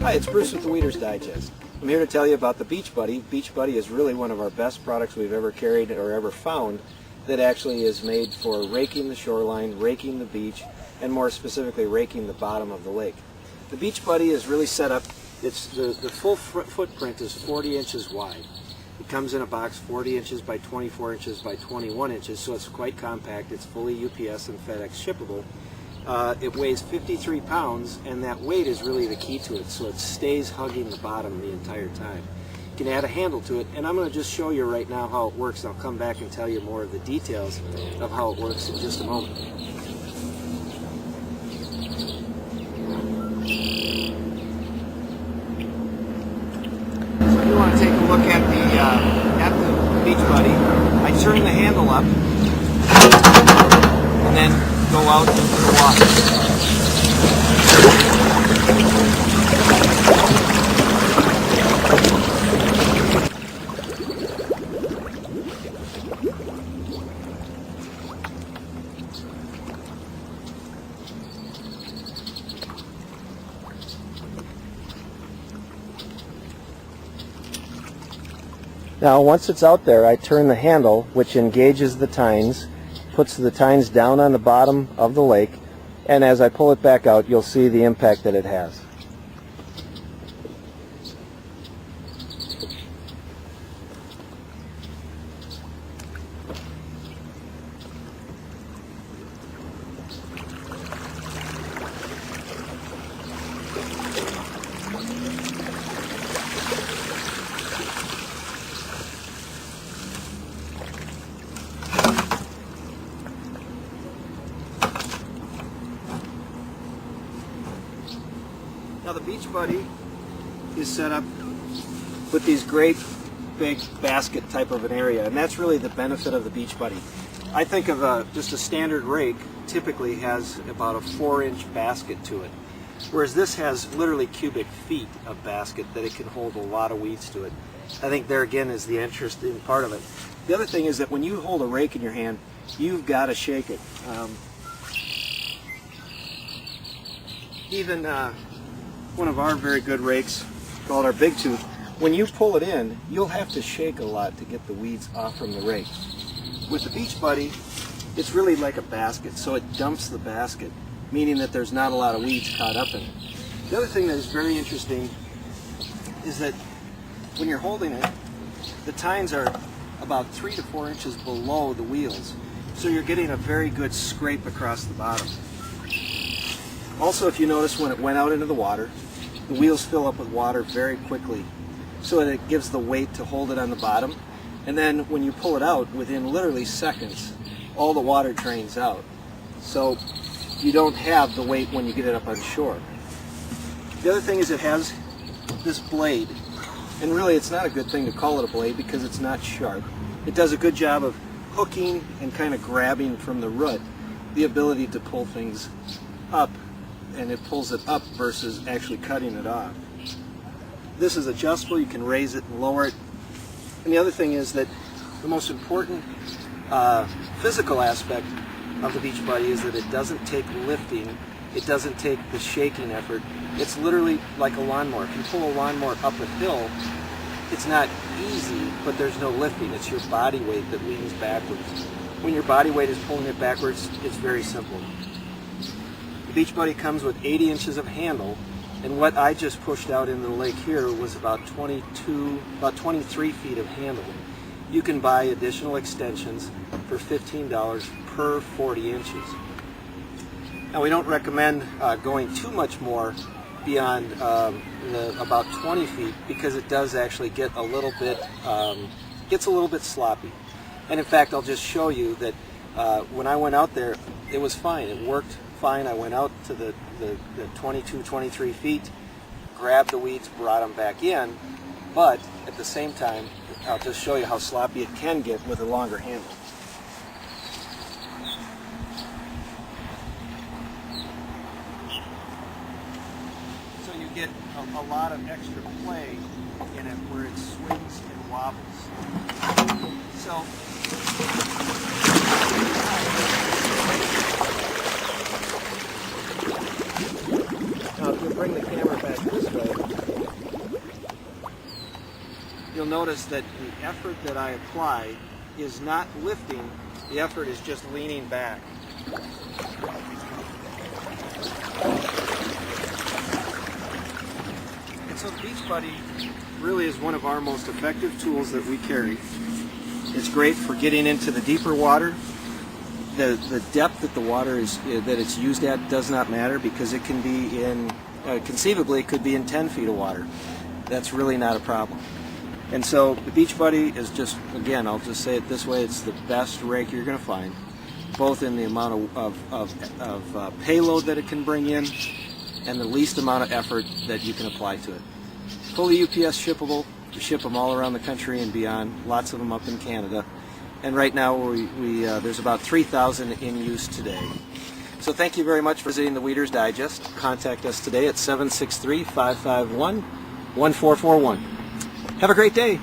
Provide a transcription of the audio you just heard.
Hi, it's Bruce with the Weeder's Digest. I'm here to tell you about the Beach Buddy. Beach Buddy is really one of our best products we've ever carried or ever found that actually is made for raking the shoreline, raking the beach, and more specifically raking the bottom of the lake. The Beach Buddy is really set up, the full footprint is 40 inches wide. It comes in a box 40 inches by 24 inches by 21 inches, so it's quite compact. It's fully UPS and FedEx shippable. It weighs 53 pounds, and that weight is really the key to it, so it stays hugging the bottom the entire time. You can add a handle to it, and I'm going to just show you right now how it works. I'll come back and tell you more of the details of how it works in just a moment. So if you want to take a look at the Beach Buddy, I turn the handle up, and then go out into the water. Now once it's out there, I turn the handle, which engages the tines, puts the tines down on the bottom of the lake, and as I pull it back out, you'll see the impact that it has. Now the Beach Buddy is set up with these great big basket type of an area, and that's really the benefit of the Beach Buddy. I think of just a standard rake typically has about a 4-inch basket to it, whereas this has literally cubic feet of basket that it can hold a lot of weeds to it. I think there again is the interesting part of it. The other thing is that when you hold a rake in your hand, you've got to shake it. Even one of our very good rakes, called our Big Tooth, when you pull it in, you'll have to shake a lot to get the weeds off from the rake. With the Beach Buddy, it's really like a basket, so it dumps the basket, meaning that there's not a lot of weeds caught up in it. The other thing that is very interesting is that when you're holding it, the tines are about 3 to 4 inches below the wheels, so you're getting a very good scrape across the bottom. Also, if you notice, when it went out into the water, the wheels fill up with water very quickly, so that it gives the weight to hold it on the bottom. And then when you pull it out, within literally seconds, all the water drains out. So you don't have the weight when you get it up on shore. The other thing is it has this blade, and really it's not a good thing to call it a blade because it's not sharp. It does a good job of hooking and kind of grabbing from the root the ability to pull things up, and it pulls it up versus actually cutting it off. This is adjustable, you can raise it and lower it. And the other thing is that the most important physical aspect of the Beach Buddy is that it doesn't take lifting, it doesn't take the shaking effort. It's literally like a lawnmower. If you pull a lawnmower up a hill, it's not easy, but there's no lifting. It's your body weight that leans backwards. When your body weight is pulling it backwards, it's very simple. The Beach Buddy comes with 80 inches of handle, and what I just pushed out into the lake here was about 23 feet of handle. You can buy additional extensions for $15 per 40 inches. Now we don't recommend going too much more beyond about 20 feet because it does actually get a little bit, gets a little bit sloppy. And in fact, I'll just show you that when I went out there, it was fine. It worked fine. I went out to the 22, 23 feet, grabbed the weeds, brought them back in, but at the same time, I'll just show you how sloppy it can get with a longer handle. So you get a lot of extra play in it where it swings and wobbles. So now if you bring the camera back this way, you'll notice that the effort that I apply is not lifting, the effort is just leaning back. And so the Beach Buddy really is one of our most effective tools that we carry. It's great for getting into the deeper water. The depth that the water is that it's used at does not matter, because it can be in conceivably it could be in 10 feet of water. That's really not a problem. And so the Beach Buddy is just, again, I'll just say it this way, it's the best rake you're going to find, both in the amount of payload that it can bring in and the least amount of effort that you can apply to it. Fully UPS shippable. We ship them all around the country and beyond, lots of them up in Canada. And right now there's about 3,000 in use today. So thank you very much for visiting the Weeder's Digest. Contact us today at 763-551-1441. Have a great day.